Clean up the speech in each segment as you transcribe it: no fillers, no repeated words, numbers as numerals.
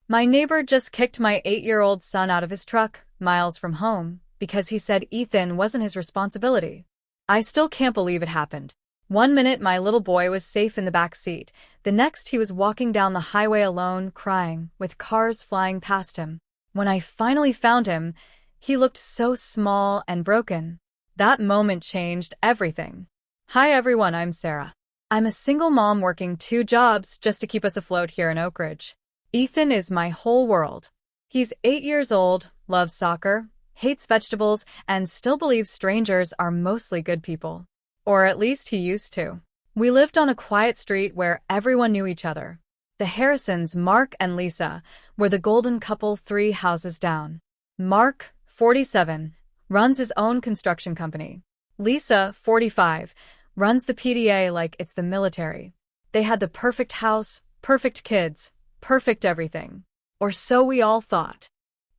My neighbor just kicked my 8-year-old son out of his truck, miles from home, because he said Ethan wasn't his responsibility. I still can't believe it happened. One minute my little boy was safe in the back seat, the next he was walking down the highway alone, crying, with cars flying past him. When I finally found him, he looked so small and broken. That moment changed everything. Hi everyone, I'm Sarah. I'm a single mom working 2 jobs just to keep us afloat here in Oak Ridge. Ethan is my whole world. He's 8 years old, loves soccer, hates vegetables, and still believes strangers are mostly good people. Or at least he used to. We lived on a quiet street where everyone knew each other. The Harrisons, Mark and Lisa, were the golden couple 3 houses down. Mark, 47, runs his own construction company. Lisa, 45, runs the PDA like it's the military. They had the perfect house, perfect kids, perfect everything. Or so we all thought.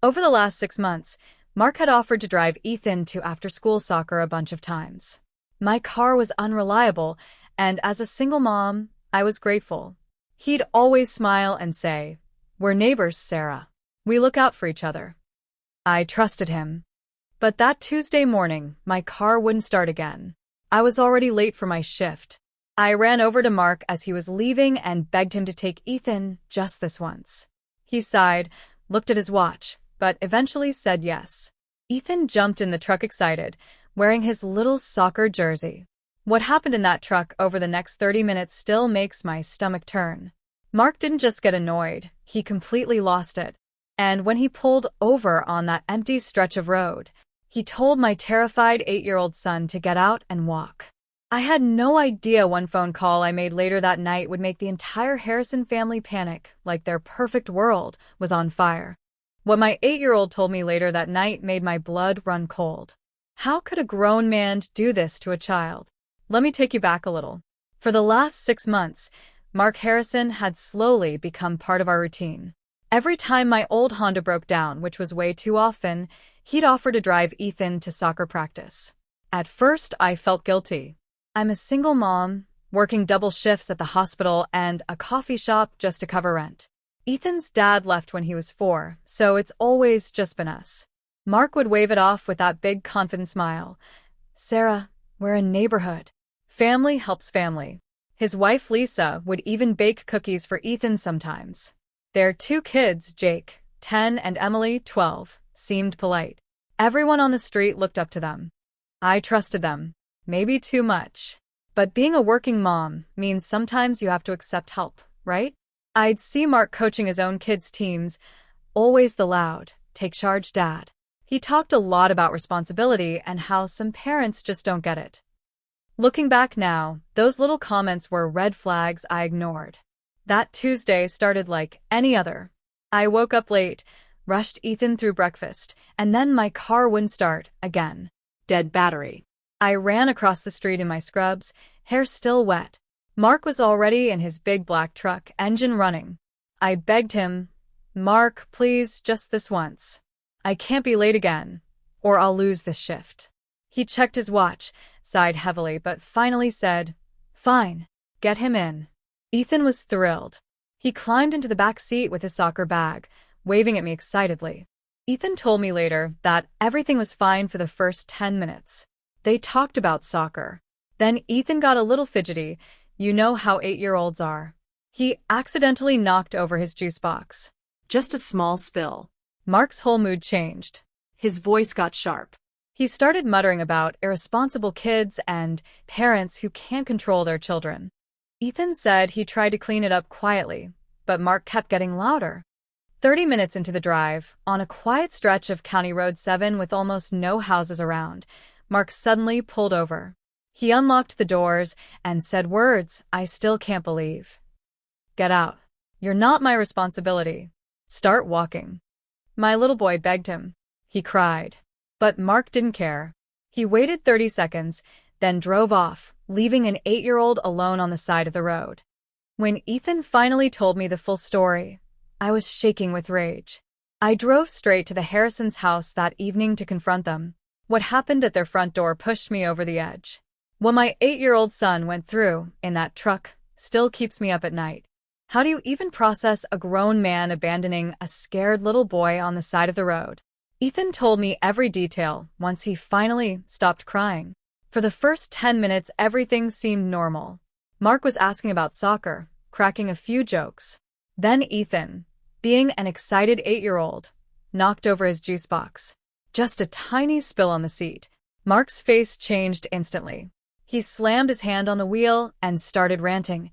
Over the last 6 months, Mark had offered to drive Ethan to after-school soccer a bunch of times. My car was unreliable, and as a single mom, I was grateful. He'd always smile and say, "We're neighbors, Sarah. We look out for each other." I trusted him. But that Tuesday morning, my car wouldn't start again. I was already late for my shift. I ran over to Mark as he was leaving and begged him to take Ethan just this once. He sighed, looked at his watch, but eventually said yes. Ethan jumped in the truck excited, wearing his little soccer jersey. What happened in that truck over the next 30 minutes still makes my stomach turn. Mark didn't just get annoyed, he completely lost it. And when he pulled over on that empty stretch of road, he told my terrified 8-year-old son to get out and walk. I had no idea one phone call I made later that night would make the entire Harrison family panic, like their perfect world was on fire. What my 8-year-old told me later that night made my blood run cold. How could a grown man do this to a child? Let me take you back a little. For the last 6 months, Mark Harrison had slowly become part of our routine. Every time my old Honda broke down, which was way too often, he'd offer to drive Ethan to soccer practice. At first, I felt guilty. I'm a single mom, working double shifts at the hospital and a coffee shop just to cover rent. Ethan's dad left when he was 4, so it's always just been us. Mark would wave it off with that big confident smile. "Sarah, we're a neighborhood. Family helps family." His wife Lisa would even bake cookies for Ethan sometimes. Their 2 kids, Jake, 10, and Emily, 12, seemed polite. Everyone on the street looked up to them. I trusted them. Maybe too much. But being a working mom means sometimes you have to accept help, right? I'd see Mark coaching his own kids' teams, always the loud, take charge dad. He talked a lot about responsibility and how some parents just don't get it. Looking back now, those little comments were red flags I ignored. That Tuesday started like any other. I woke up late, rushed Ethan through breakfast, and then my car wouldn't start again. Dead battery. I ran across the street in my scrubs, hair still wet. Mark was already in his big black truck, engine running. I begged him, "Mark, please, just this once. I can't be late again, or I'll lose this shift." He checked his watch, sighed heavily, but finally said, "Fine, get him in." Ethan was thrilled. He climbed into the back seat with his soccer bag, waving at me excitedly. Ethan told me later that everything was fine for the first 10 minutes. They talked about soccer. Then Ethan got a little fidgety. You know how 8-year-olds are. He accidentally knocked over his juice box. Just a small spill. Mark's whole mood changed. His voice got sharp. He started muttering about irresponsible kids and parents who can't control their children. Ethan said he tried to clean it up quietly, but Mark kept getting louder. 30 minutes into the drive, on a quiet stretch of County Road 7 with almost no houses around, Mark suddenly pulled over. He unlocked the doors and said words I still can't believe. "Get out. You're not my responsibility. Start walking." My little boy begged him. He cried. But Mark didn't care. He waited 30 seconds, then drove off, leaving an 8-year-old alone on the side of the road. When Ethan finally told me the full story, I was shaking with rage. I drove straight to the Harrisons' house that evening to confront them. What happened at their front door pushed me over the edge. What my 8-year-old son went through in that truck still keeps me up at night. How do you even process a grown man abandoning a scared little boy on the side of the road? Ethan told me every detail once he finally stopped crying. For the first 10 minutes, everything seemed normal. Mark was asking about soccer, cracking a few jokes. Then Ethan, being an excited 8-year-old, knocked over his juice box. Just a tiny spill on the seat. Mark's face changed instantly. He slammed his hand on the wheel and started ranting.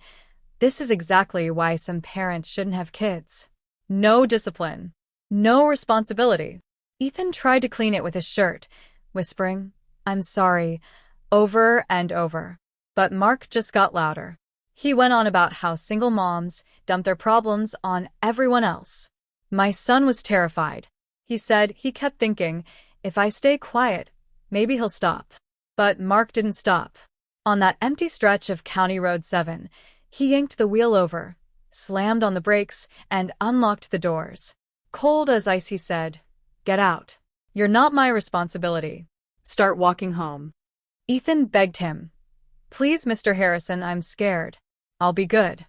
This is exactly why some parents shouldn't have kids. No discipline. No responsibility. Ethan tried to clean it with his shirt, whispering, "I'm sorry," over and over. But Mark just got louder. He went on about how single moms dump their problems on everyone else. My son was terrified. He said he kept thinking, if I stay quiet, maybe he'll stop. But Mark didn't stop. On that empty stretch of County Road 7, he yanked the wheel over, slammed on the brakes, and unlocked the doors. Cold as ice, he said, "Get out. You're not my responsibility. Start walking home." Ethan begged him, "Please, Mr. Harrison, I'm scared. I'll be good."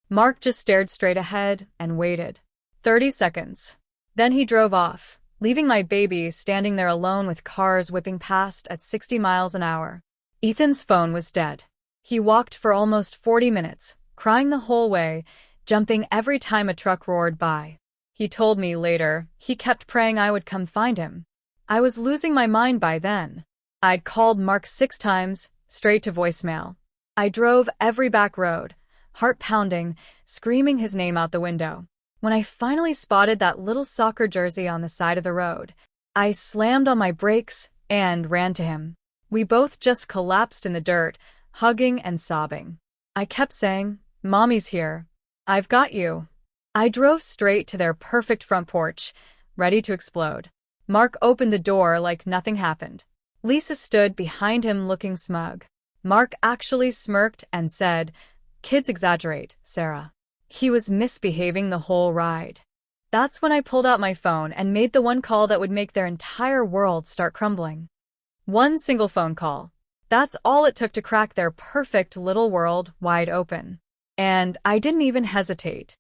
Mark just stared straight ahead and waited. 30 seconds. Then he drove off, leaving my baby standing there alone with cars whipping past at 60 miles an hour. Ethan's phone was dead. He walked for almost 40 minutes, crying the whole way, jumping every time a truck roared by. He told me later he kept praying I would come find him. I was losing my mind by then. I'd called Mark 6 times, straight to voicemail. I drove every back road, heart pounding, screaming his name out the window. When I finally spotted that little soccer jersey on the side of the road, I slammed on my brakes and ran to him. We both just collapsed in the dirt, hugging and sobbing. I kept saying, "Mommy's here. I've got you." I drove straight to their perfect front porch, ready to explode. Mark opened the door like nothing happened. Lisa stood behind him looking smug. Mark actually smirked and said, "Kids exaggerate, Sarah." He was misbehaving the whole ride. That's when I pulled out my phone and made the one call that would make their entire world start crumbling. One single phone call. That's all it took to crack their perfect little world wide open. And I didn't even hesitate.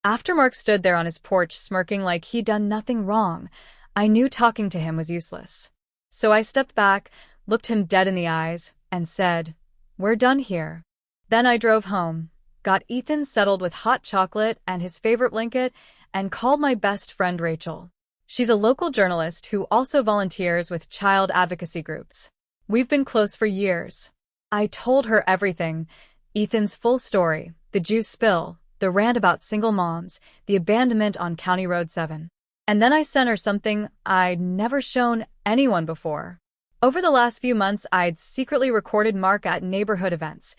After Mark stood there on his porch smirking like he'd done nothing wrong, I knew talking to him was useless. So I stepped back, looked him dead in the eyes, and said, "We're done here." Then I drove home, got Ethan settled with hot chocolate and his favorite blanket, and called my best friend Rachel. She's a local journalist who also volunteers with child advocacy groups. We've been close for years. I told her everything, Ethan's full story, the juice spill, the rant about single moms, the abandonment on County Road 7. And then I sent her something I'd never shown anyone before. Over the last few months, I'd secretly recorded Mark at neighborhood events.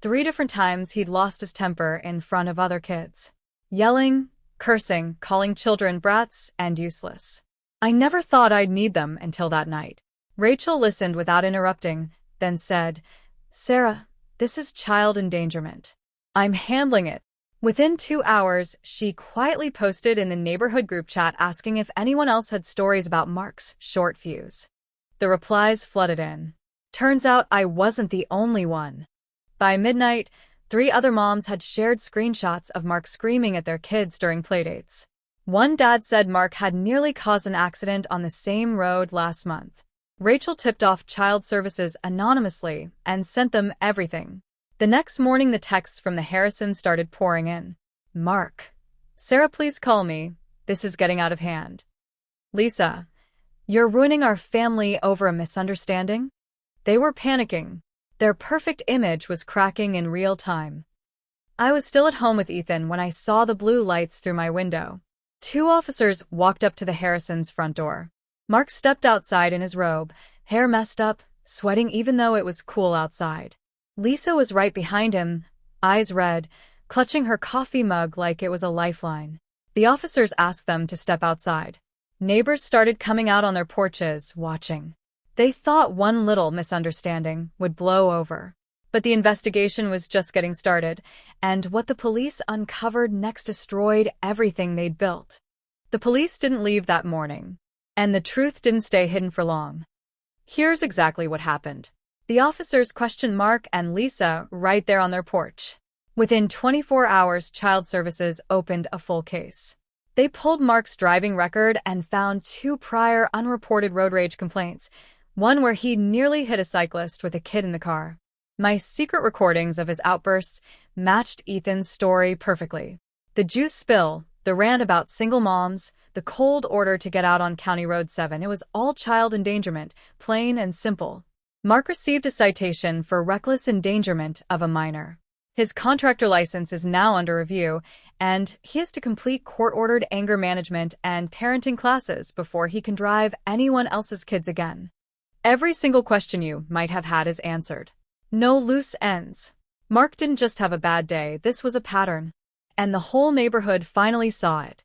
3 different times he'd lost his temper in front of other kids. Yelling, cursing, calling children brats and useless. I never thought I'd need them until that night. Rachel listened without interrupting, then said, "Sarah, this is child endangerment. I'm handling it." Within 2 hours, she quietly posted in the neighborhood group chat asking if anyone else had stories about Mark's short fuse. The replies flooded in. Turns out I wasn't the only one. By midnight, 3 other moms had shared screenshots of Mark screaming at their kids during playdates. One dad said Mark had nearly caused an accident on the same road last month. Rachel tipped off child services anonymously and sent them everything. The next morning, the texts from the Harrisons started pouring in. Mark, "Sarah, please call me. This is getting out of hand." Lisa, "You're ruining our family over a misunderstanding." They were panicking. Their perfect image was cracking in real time. I was still at home with Ethan when I saw the blue lights through my window. 2 officers walked up to the Harrisons' front door. Mark stepped outside in his robe, hair messed up, sweating even though it was cool outside. Lisa was right behind him, eyes red, clutching her coffee mug like it was a lifeline. The officers asked them to step outside. Neighbors started coming out on their porches, watching. They thought one little misunderstanding would blow over. But the investigation was just getting started, and what the police uncovered next destroyed everything they'd built. The police didn't leave that morning, and the truth didn't stay hidden for long. Here's exactly what happened. The officers questioned Mark and Lisa right there on their porch. Within 24 hours, Child Services opened a full case. They pulled Mark's driving record and found 2 prior unreported road rage complaints, one where he nearly hit a cyclist with a kid in the car. My secret recordings of his outbursts matched Ethan's story perfectly. The juice spill, the rant about single moms, the cold order to get out on County Road 7, it was all child endangerment, plain and simple. Mark received a citation for reckless endangerment of a minor. His contractor license is now under review, and he has to complete court-ordered anger management and parenting classes before he can drive anyone else's kids again. Every single question you might have had is answered. No loose ends. Mark didn't just have a bad day, this was a pattern. And the whole neighborhood finally saw it.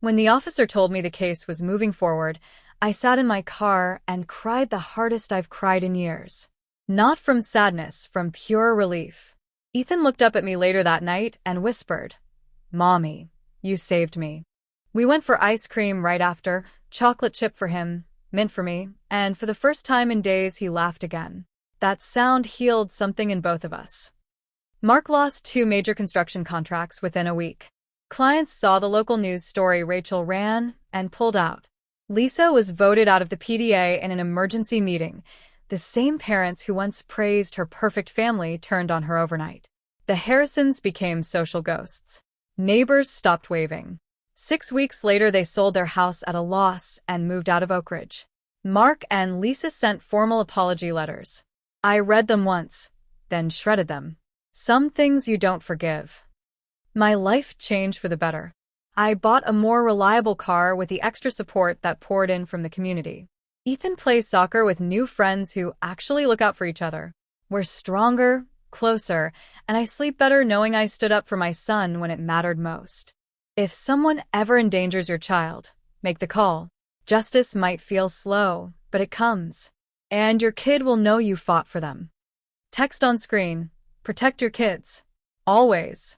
When the officer told me the case was moving forward, I sat in my car and cried the hardest I've cried in years. Not from sadness, from pure relief. Ethan looked up at me later that night and whispered, "Mommy, you saved me." We went for ice cream right after, chocolate chip for him, mint for me, and for the first time in days he laughed again. That sound healed something in both of us. Mark lost 2 major construction contracts within a week. Clients saw the local news story Rachel ran and pulled out. Lisa was voted out of the PDA in an emergency meeting. The same parents who once praised her perfect family turned on her overnight. The Harrisons became social ghosts. Neighbors stopped waving. 6 weeks later, they sold their house at a loss and moved out of Oak Ridge. Mark and Lisa sent formal apology letters. I read them once, then shredded them. Some things you don't forgive. My life changed for the better. I bought a more reliable car with the extra support that poured in from the community. Ethan plays soccer with new friends who actually look out for each other. We're stronger, closer, and I sleep better knowing I stood up for my son when it mattered most. If someone ever endangers your child, make the call. Justice might feel slow, but it comes. And your kid will know you fought for them. Text on screen. Protect your kids. Always.